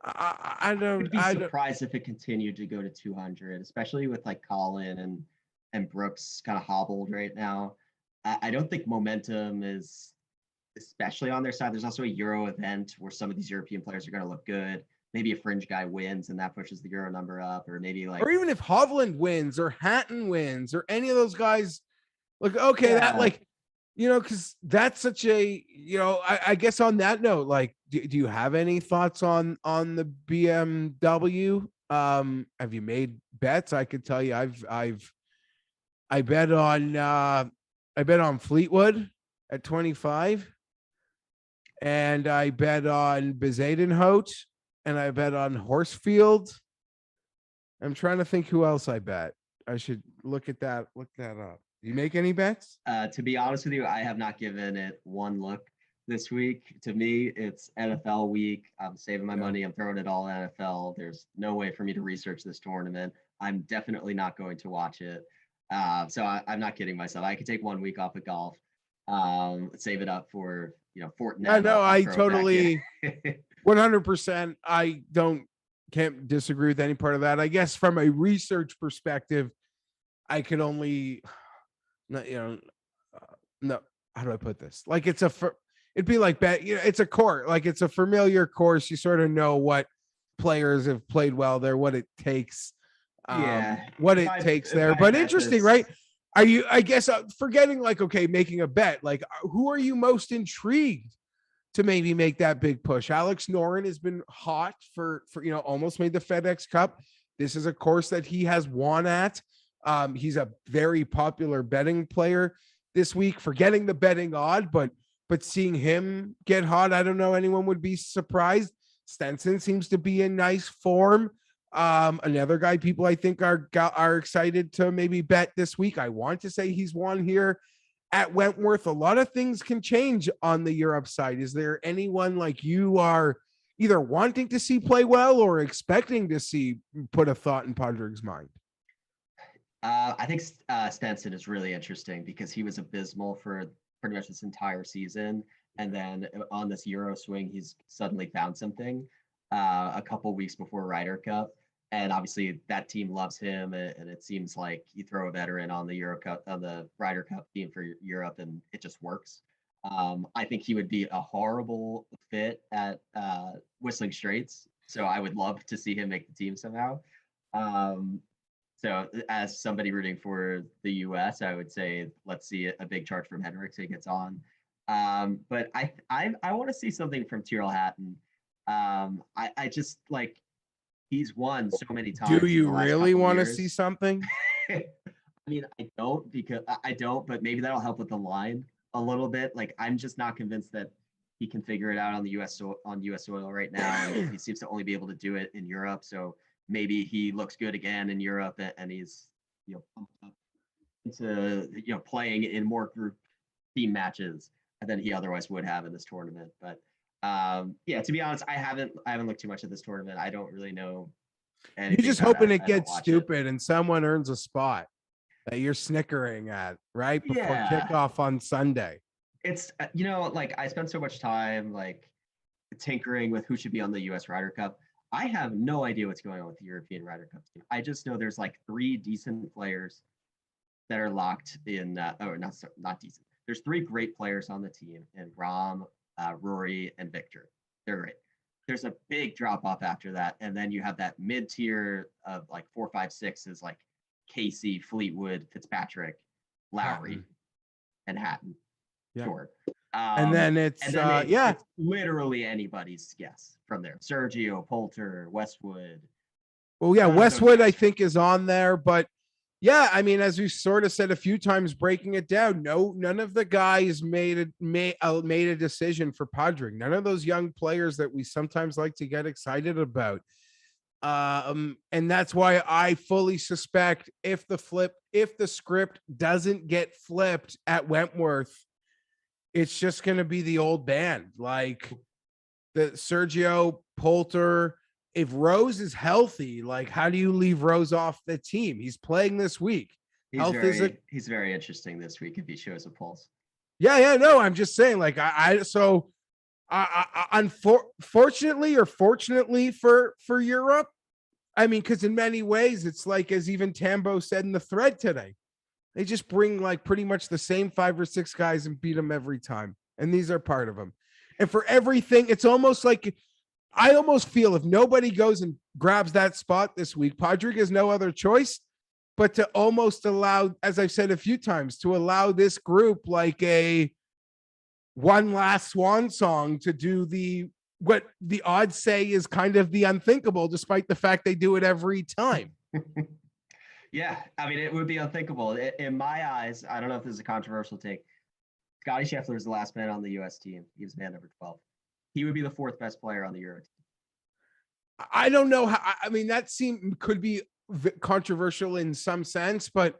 I don't. I'd be surprised if it continued to go to 200, especially with like Colin and Brooks kind of hobbled right now. I don't think momentum is especially on their side. There's also a Euro event where some of these European players are going to look good. Maybe a fringe guy wins and that pushes the Euro number up, or maybe like, or even if Hovland wins or Hatton wins or any of those guys, like, okay, that like, because that's such a, I guess on that note, like, do you have any thoughts on the BMW? Have you made bets? I could tell you, I bet on Fleetwood at 25, and I bet on Bezuidenhout, and I bet on Horsfield. I'm trying to think who else I bet. I should look that up. Do you make any bets? To be honest with you, I have not given it one look this week. To me, it's NFL week. I'm saving my money. I'm throwing it all NFL. There's no way for me to research this tournament. I'm definitely not going to watch it. So I'm not kidding myself. I could take 1 week off of golf, save it up for Fortnite. I know. I totally 100%. I can't disagree with any part of that. I guess from a research perspective, I could only, no. How do I put this? Like it'd be like it's a court, like it's a familiar course. You sort of know what players have played well there, what it takes, there. But interesting, right? Are you? I guess forgetting like, okay, making a bet. Like, who are you most intrigued to maybe make that big push? Alex Noren has been hot for almost made the FedEx Cup. This is a course that he has won at. He's a very popular betting player this week. Forgetting the betting odd, but seeing him get hot, I don't know anyone would be surprised. Stenson seems to be in nice form. Another guy people I think are excited to maybe bet this week. I want to say he's won here at Wentworth. A lot of things can change on the Europe side. Is there anyone like you are either wanting to see play well or expecting to see put a thought in Padraig's mind? I think Stenson is really interesting because he was abysmal for pretty much this entire season. And then on this Euro swing, he's suddenly found something a couple weeks before Ryder Cup. And obviously that team loves him. And it seems like you throw a veteran on the Euro Cup, on the Ryder Cup team for Europe, and it just works. I think he would be a horrible fit at Whistling Straits. So I would love to see him make the team somehow. So as somebody rooting for the U.S., I would say let's see a big charge from Henrik so he gets on. But I want to see something from Tyrrell Hatton. I just like he's won so many times. Do you really want to see something? I mean, I don't, but maybe that'll help with the line a little bit. Like I'm just not convinced that he can figure it out on the U.S. soil right now. And he seems to only be able to do it in Europe. So maybe he looks good again in Europe and he's pumped up into playing in more group team matches than he otherwise would have in this tournament. But yeah, to be honest, I haven't looked too much at this tournament. I don't really know You're anything just about hoping it. it I don't gets watch it. stupid and someone earns a spot that you're snickering at right before Yeah, kickoff on Sunday. it's like I spent so much time like tinkering with who should be on the U.S. Ryder Cup. I have no idea what's going on with the European Ryder Cup team. I just know there's like 3 decent players that are locked in. Not decent. There's 3 great players on the team, and Rom, Rory, and Victor. They're great. There's a big drop off after that, and then you have that mid tier of like 4, 5, 6 is like Casey, Fleetwood, Fitzpatrick, Lowry, Hatton. and Hatton. Yeah. Sure. And then it's literally anybody's guess from there. Sergio, Poulter, Westwood. Well, yeah, Westwood I think is on there, but yeah, I mean, as we sort of said a few times, breaking it down, none of the guys made a decision for Padraig. None of those young players that we sometimes like to get excited about. And that's why I fully suspect if the script doesn't get flipped at Wentworth, it's just going to be the old band, like the Sergio, Poulter. If Rose is healthy, like how do you leave Rose off the team? He's playing this week. He's very interesting this week if he shows a pulse. Yeah, no, I'm just saying, like unfortunately or fortunately for Europe, I mean, because in many ways it's like, as even Tambo said in the thread today, they just bring like pretty much the same 5 or 6 guys and beat them every time, and these are part of them. And for everything, it's almost like I almost feel if nobody goes and grabs that spot this week, Padraig has no other choice but to almost allow, as I've said a few times, to allow this group like a one last swan song to do what the odds say is kind of the unthinkable, despite the fact they do it every time. Yeah, I mean, it would be unthinkable. In my eyes, I don't know if this is a controversial take. Scotty Scheffler is the last man on the U.S. team. He was man number 12. He would be the 4th best player on the Euro team. I don't know how. I mean, that could be controversial in some sense, but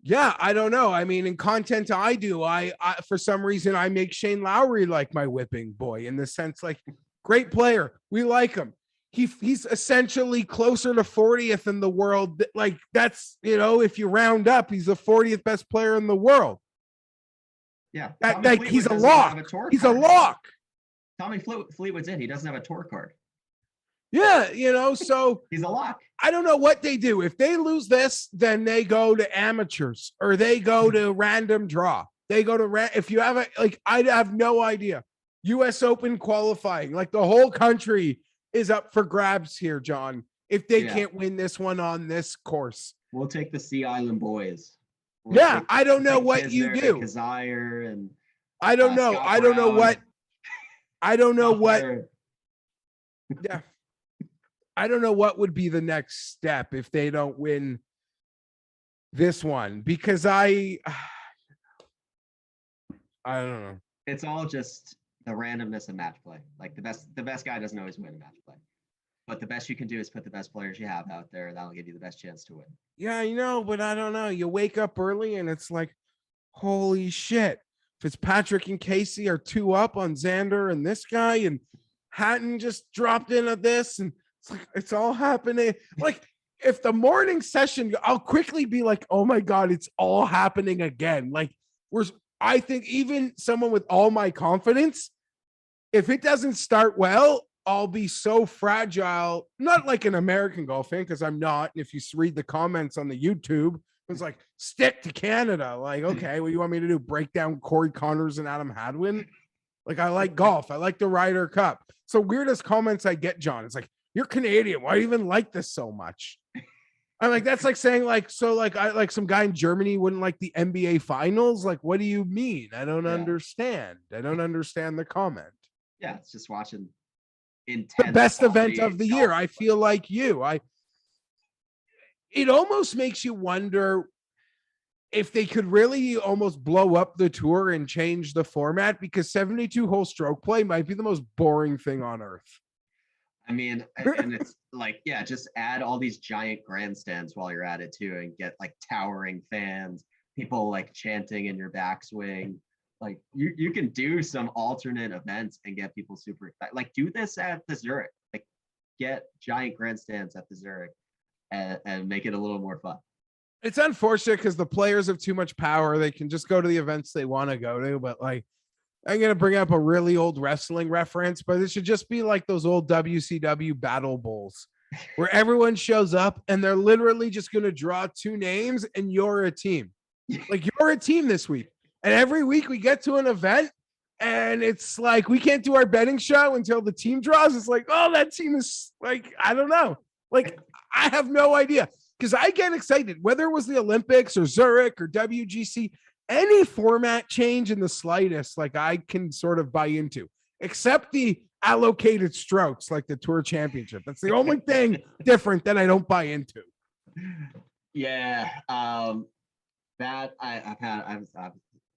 yeah, I don't know. I mean, in content I do, I for some reason I make Shane Lowry like my whipping boy, in the sense like great player, we like him. He's essentially closer to 40th in the world. Like that's, if you round up, he's the 40th best player in the world. Yeah, he's a lock. He's a lock. Tommy Fleetwood's in. He doesn't have a tour card. Yeah, so he's a lock. I don't know what they do. If they lose this, then they go to amateurs or they go to random draw. They go to if you have I have no idea. US Open qualifying, like the whole country is up for grabs here, John. If they can't win this one on this course, we'll take the Sea Island boys. I don't know what you do. Kazire and I don't know. I don't know what. I don't know what. Yeah. I don't know what would be the next step if they don't win this one, because I don't know. It's all just the randomness of match play. Like the best guy doesn't always win a match play, but the best you can do is put the best players you have out there. That'll give you the best chance to win. Yeah, but I don't know. You wake up early and it's like, holy shit. Fitzpatrick and Casey are 2 up on Xander and this guy, and Hatton just dropped in at this, and it's like it's all happening. Like if the morning session, I'll quickly be like, oh my God, it's all happening again. Like I think even someone with all my confidence, if it doesn't start well, I'll be so fragile. Not like an American golf fan, because I'm not. And if you read the comments on the YouTube, it's like, stick to Canada. Like, okay, what do you want me to do? Break down Corey Connors and Adam Hadwin? Like, I like golf. I like the Ryder Cup. So weirdest comments I get, John. It's like, you're Canadian. Why do you even like this so much? I'm like, that's like saying I like some guy in Germany wouldn't like the NBA finals. Like, what do you mean? I don't understand. I don't understand the comment. Yeah, it's just watching the best event of the year. I feel like you. It almost makes you wonder if they could really almost blow up the tour and change the format, because 72-hole stroke play might be the most boring thing on earth. I mean, and it's like, just add all these giant grandstands while you're at it too, and get like towering fans, people like chanting in your backswing. Like you can do some alternate events and get people super excited. Like do this at the Zurich. Like get giant grandstands at the Zurich and make it a little more fun. It's unfortunate because the players have too much power. They can just go to the events they want to go to. But like, I'm going to bring up a really old wrestling reference, but it should just be like those old WCW battle bowls where everyone shows up and they're literally just going to draw two names and you're a team. Like you're a team this week. And every week we get to an event and it's like, we can't do our betting show until the team draws. It's like, oh, that team is like, I don't know. Like, I have no idea because I get excited, whether it was the Olympics or Zurich or WGC, any format change in the slightest, like I can sort of buy into, except the allocated strokes, like the Tour Championship. That's the only thing different that I don't buy into. Yeah. That I've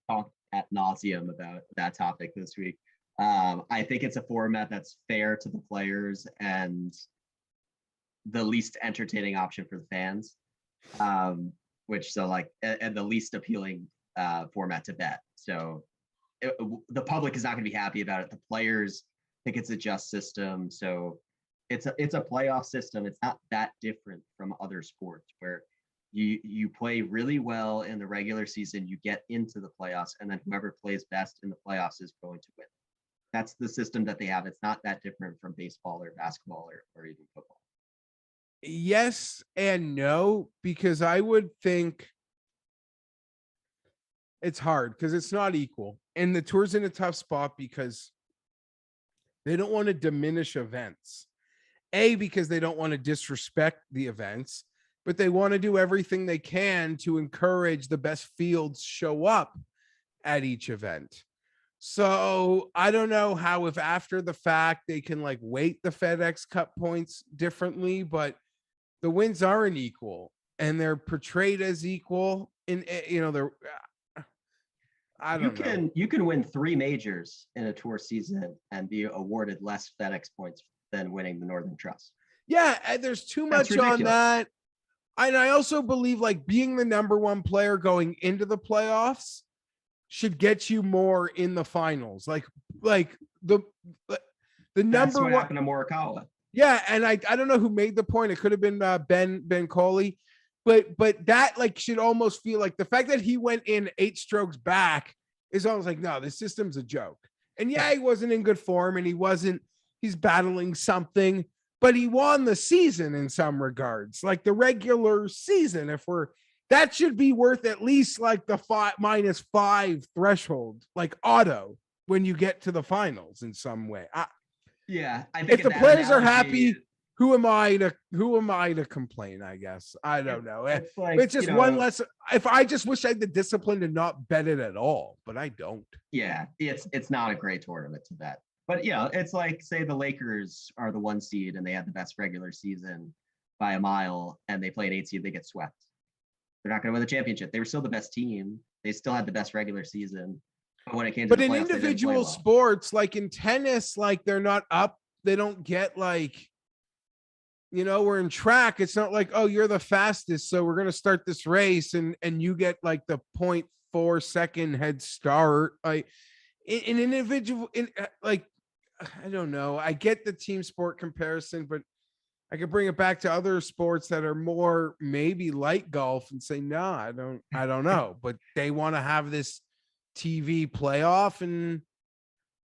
talked ad nauseum about that topic this week. I think it's a format that's fair to the players and the least entertaining option for the fans, and the least appealing format to bet. So the public is not going to be happy about it. The players think it's a just system. So it's a playoff system. It's not that different from other sports where you play really well in the regular season, you get into the playoffs, and then whoever plays best in the playoffs is going to win. That's the system that they have. It's not that different from baseball or basketball or even football. Yes and no, because I would think it's hard because it's not equal. And the Tour's in a tough spot because they don't want to diminish events. Because they don't want to disrespect the events, but they want to do everything they can to encourage the best fields show up at each event. So I don't know how, if after the fact they can like weight the FedEx Cup points differently, but the wins aren't equal and they're portrayed as equal in, they're, I don't know. You can win 3 majors in a Tour season and be awarded less FedEx points than winning the Northern Trust. Yeah. There's too much on that. And I also believe like being the number one player going into the playoffs should get you more in the finals. Like the number what one happened to Morikawa. Yeah, and I don't know who made the point. It could have been Ben Coley, but that like should almost feel like the fact that he went in 8 strokes back is almost like, no, this system's a joke. And yeah, he wasn't in good form and he's battling something, but he won the season in some regards, like the regular season. That should be worth at least like the -5 threshold, like auto when you get to the finals in some way. Yeah, I think if the players are happy, who am I to complain? I guess I don't know. It's just one less. If I just wish I had the discipline to not bet it at all, but I don't. Yeah, it's not a great tournament to bet. But it's like, say the Lakers are the 1 seed and they had the best regular season by a mile, and they play an 8 seed, they get swept. They're not going to win the championship. They were still the best team. They still had the best regular season. But when it came to the playoffs, in individual sports, like in tennis, like they're not up. They don't get like, we're in track. It's not like, oh, you're the fastest, so we're going to start this race and you get like the 0.4 second head start. Like in individual, like, I don't know. I get the team sport comparison, but I could bring it back to other sports that are more maybe like golf and say, no, I don't know. But they want to have this TV playoff, and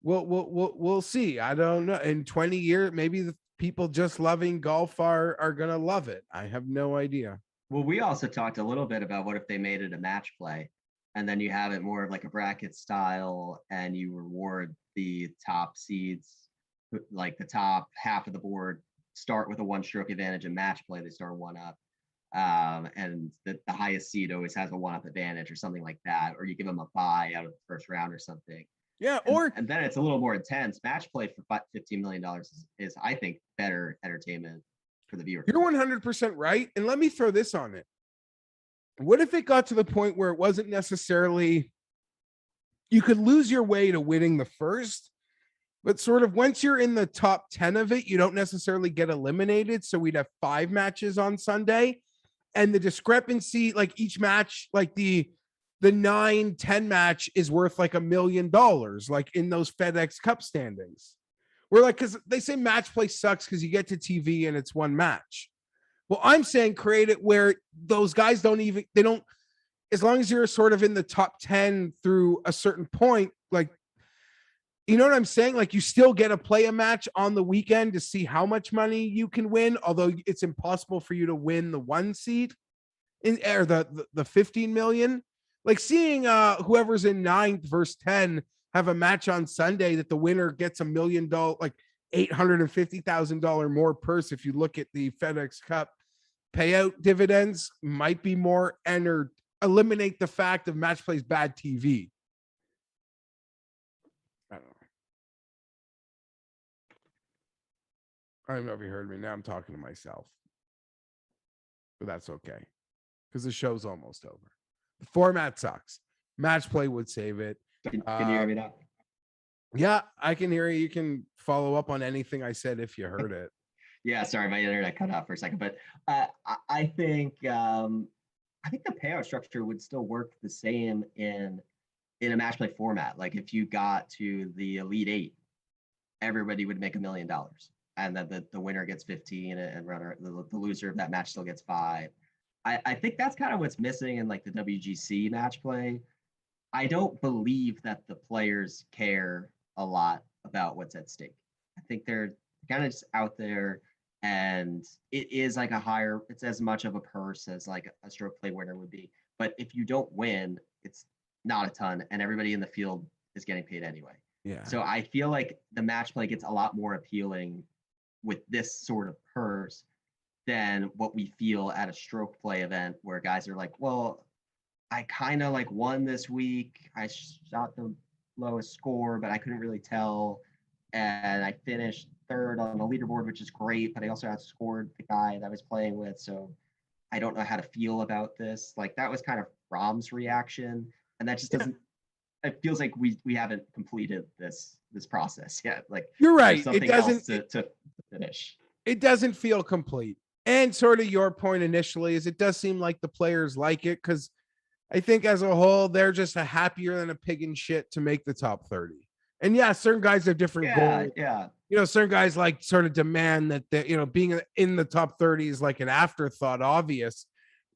we'll see. I don't know. In 20 years, maybe the people just loving golf are gonna love it. I have no idea. Well, we also talked a little bit about what if they made it a match play, and then you have it more of like a bracket style, and you reward the top seeds, like the top half of the board start with a 1-stroke advantage in match play. They start 1 up. And the highest seed always has a 1-up advantage or something like that, or you give them a bye out of the first round or something. Yeah, and then it's a little more intense. Match play for $15 million is I think better entertainment for the viewer. You're 100% right. And let me throw this on it. What if it got to the point where it wasn't necessarily, you could lose your way to winning the first, but sort of once you're in the top 10 of it, you don't necessarily get eliminated. So we'd have 5 matches on Sunday. And the discrepancy, like each match, like the the 9-10 match is worth like $1 million, like in those FedEx Cup standings. We're like, because they say match play sucks because you get to TV and it's one match. Well, I'm saying create it where those guys they don't, as long as you're sort of in the top 10 through a certain point, like, you know what I'm saying? Like, you still get to play a match on the weekend to see how much money you can win, although it's impossible for you to win the 1 seed or the 15 million. Like seeing whoever's in 9th versus 10 have a match on Sunday that the winner gets $1 million, like $850,000 more purse. If you look at the FedEx Cup payout dividends, might be more or eliminate the fact of match plays bad TV. I don't know if you heard me. Now I'm talking to myself, but that's okay because the show's almost over. The format sucks. Match play would save it. Can you hear me now? Yeah, I can hear you. You can follow up on anything I said if you heard it. Yeah, sorry, my internet cut out for a second, but I think the payout structure would still work the same in a match play format. Like if you got to the Elite 8, everybody would make $1 million, and then the winner gets 15, and the loser of that match still gets 5. I think that's kind of what's missing in like the WGC match play. I don't believe that the players care a lot about what's at stake. I think they're kind of just out there, and it is like it's as much of a purse as like a stroke play winner would be. But if you don't win, it's not a ton, and everybody in the field is getting paid anyway. Yeah. So I feel like the match play gets a lot more appealing with this sort of purse than what we feel at a stroke play event where guys are like, well, I kind of like won this week. I shot the lowest score, but I couldn't really tell. And I finished 3rd on the leaderboard, which is great, but I also outscored the guy that I was playing with. So I don't know how to feel about this. Like that was kind of Rom's reaction. And that just doesn't, it feels like we haven't completed this process yet. Like you're right. It doesn't to finish. It doesn't feel complete. And sort of your point initially is it does seem like the players like it because I think as a whole, they're just a happier than a pig in shit to make the top 30. And yeah, certain guys have different goals. Yeah. You know, certain guys like sort of demand that, you know, being in the top 30 is like an afterthought, obvious.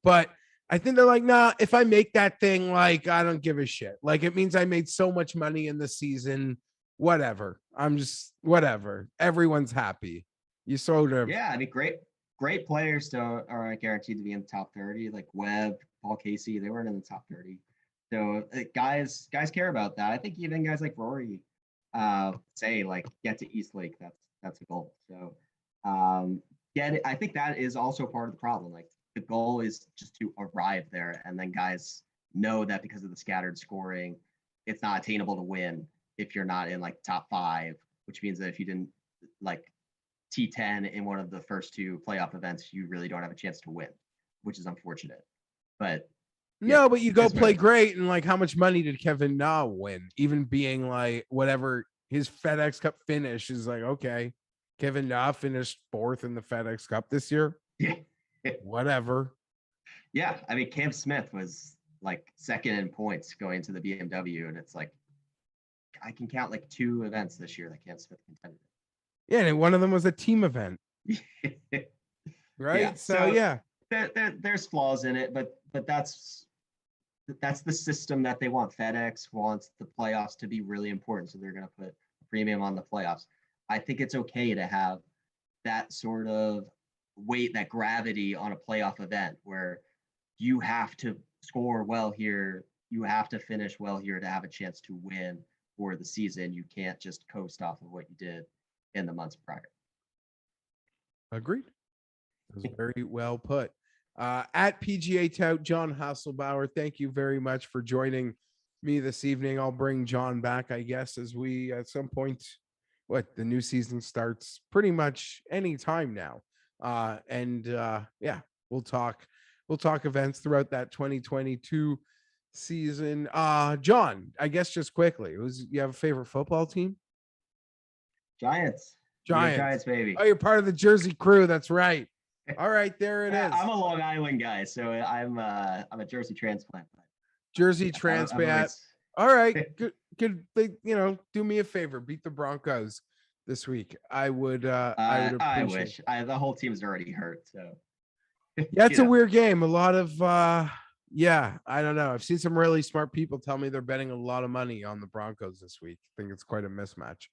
But I think they're like, nah, if I make that thing, like, I don't give a shit. Like, it means I made so much money in the season, whatever. I'm just, whatever. Everyone's happy. You sort of. Yeah, I mean, great players still are guaranteed to be in the top 30, like Webb, Paul Casey, they weren't in the top 30. So guys care about that. I think even guys like Rory say like get to East Lake. That's a goal. So I think that is also part of the problem. Like the goal is just to arrive there, and then guys know that because of the scattered scoring, it's not attainable to win if you're not in like top 5, which means that if you didn't like T10 in one of the first 2 playoff events, you really don't have a chance to win, which is unfortunate. But no, but you go play great, and like how much money did Kevin Na win? Even being like whatever his FedEx Cup finish is like, okay, Kevin Na finished 4th in the FedEx Cup this year. Yeah. Whatever. Yeah, I mean Cam Smith was like 2nd in points going into the BMW, and it's like I can count like 2 events this year that Cam Smith contended. Yeah, and one of them was a team event. Right? Yeah. So yeah. There's flaws in it, but that's the system that they want. FedEx wants the playoffs to be really important, so they're going to put a premium on the playoffs. I think it's okay to have that sort of weight, that gravity on a playoff event where you have to score well here, you have to finish well here to have a chance to win for the season. You can't just coast off of what you did in the months prior. Agreed. That was very well put. At PGA Tout, John Hasselbauer, thank you very much for joining me this evening. I'll bring John back, I guess, as we at some point, the new season starts pretty much any time now. Yeah, we'll talk events throughout that 2022 season. John, I guess just quickly, you have a favorite football team? Giants, baby. Oh, you're part of the Jersey crew. That's right. All right, there it is. I'm a Long Island guy, so I'm a Jersey transplant. Jersey Yeah, I'm transplant. always. All right, could they, do me a favor, beat the Broncos this week. I would I appreciate wish. The whole team's already hurt, so Yeah, it's you a know. weird game. A lot of yeah, I don't know. I've seen some really smart people tell me they're betting a lot of money on the Broncos this week. I think it's quite a mismatch.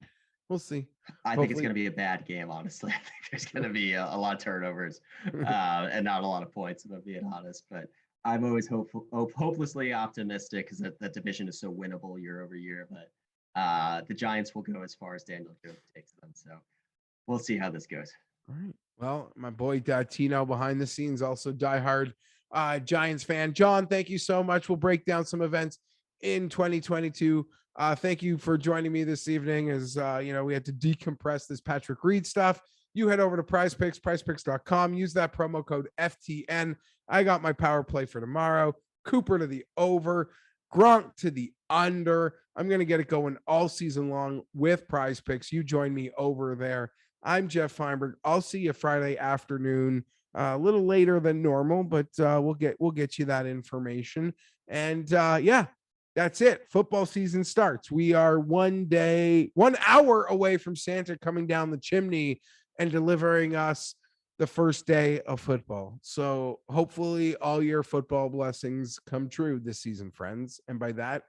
We'll see. I think it's Hopefully. going to be a bad game, honestly. I think there's going to be a lot of turnovers and not a lot of points, if I'm being honest. But I'm always hopelessly optimistic because that division is so winnable year over year. But the Giants will go as far as Daniel Jones takes them. So we'll see how this goes. All right. Well, my boy Tino behind the scenes, also diehard Giants fan. John, thank you so much. We'll break down some events in 2022. Thank you for joining me this evening as we had to decompress this Patrick Reed stuff. You head over to PrizePicks, prizepicks.com. Use that promo code FTN. I got my power play for tomorrow. Cooper to the over, Gronk to the under. I'm going to get it going all season long with PrizePicks. You join me over there. I'm Geoff Fienberg. I'll see you Friday afternoon, a little later than normal, but we'll get you that information. And yeah, that's it. Football season starts. We are 1 hour away from Santa coming down the chimney and delivering us the first day of football. So hopefully all your football blessings come true this season, friends. And by that,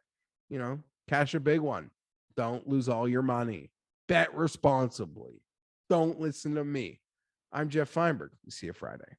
cash a big one. Don't lose all your money. Bet responsibly. Don't listen to me. I'm Geoff Fienberg. See you Friday.